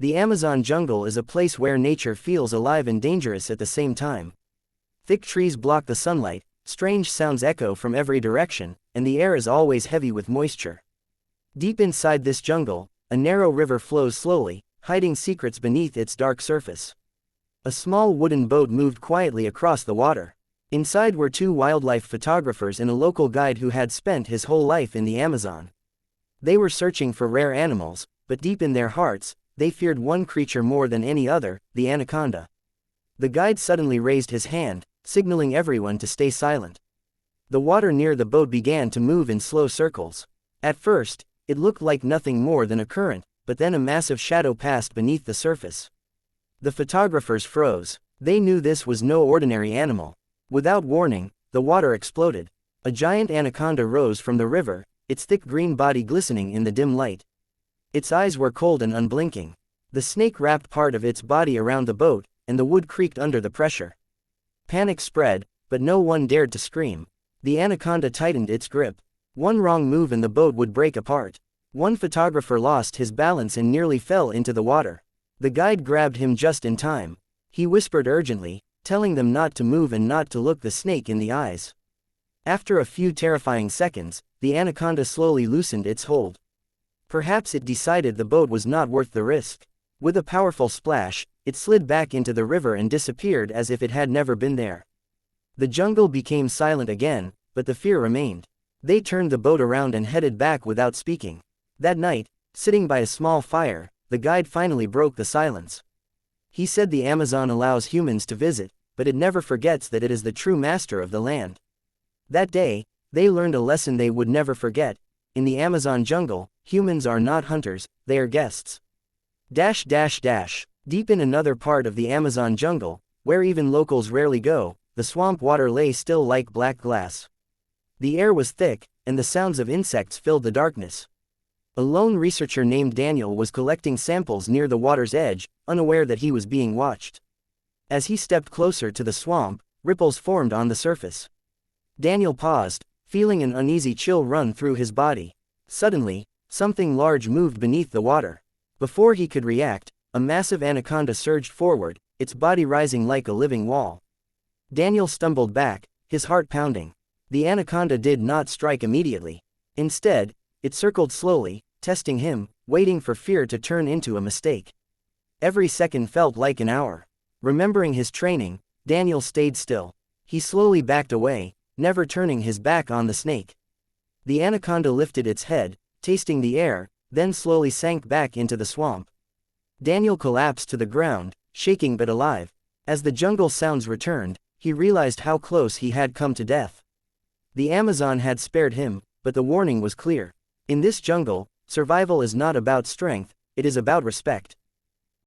The Amazon jungle is a place where nature feels alive and dangerous at the same time. Thick trees block the sunlight, strange sounds echo from every direction, and the air is always heavy with moisture. Deep inside this jungle, a narrow river flows slowly, hiding secrets beneath its dark surface. A small wooden boat moved quietly across the water. Inside were two wildlife photographers and a local guide who had spent his whole life in the Amazon. They were searching for rare animals, but deep in their hearts, they feared one creature more than any other, the anaconda. The guide suddenly raised his hand, signaling everyone to stay silent. The water near the boat began to move in slow circles. At first, it looked like nothing more than a current, but then a massive shadow passed beneath the surface. The photographers froze. They knew this was no ordinary animal. Without warning, the water exploded. A giant anaconda rose from the river, its thick green body glistening in the dim light. Its eyes were cold and unblinking. The snake wrapped part of its body around the boat, and the wood creaked under the pressure. Panic spread, but no one dared to scream. The anaconda tightened its grip. One wrong move and the boat would break apart. One photographer lost his balance and nearly fell into the water. The guide grabbed him just in time. He whispered urgently, telling them not to move and not to look the snake in the eyes. After a few terrifying seconds, the anaconda slowly loosened its hold. Perhaps it decided the boat was not worth the risk. With a powerful splash, it slid back into the river and disappeared as if it had never been there. The jungle became silent again, but the fear remained. They turned the boat around and headed back without speaking. That night, sitting by a small fire, the guide finally broke the silence. He said the Amazon allows humans to visit, but it never forgets that it is the true master of the land. That day, they learned a lesson they would never forget. In the Amazon jungle, humans are not hunters, they are guests. Deep in another part of the Amazon jungle, where even locals rarely go, the swamp water lay still like black glass. The air was thick, and the sounds of insects filled the darkness. A lone researcher named Daniel was collecting samples near the water's edge, unaware that he was being watched. As he stepped closer to the swamp, ripples formed on the surface. Daniel paused, feeling an uneasy chill run through his body. Suddenly, something large moved beneath the water. Before he could react, a massive anaconda surged forward, its body rising like a living wall. Daniel stumbled back, his heart pounding. The anaconda did not strike immediately. Instead, it circled slowly, testing him, waiting for fear to turn into a mistake. Every second felt like an hour. Remembering his training, Daniel stayed still. He slowly backed away, never turning his back on the snake. The anaconda lifted its head, tasting the air, then slowly sank back into the swamp. Daniel collapsed to the ground, shaking but alive. As the jungle sounds returned, he realized how close he had come to death. The Amazon had spared him, but the warning was clear. In this jungle, survival is not about strength, it is about respect.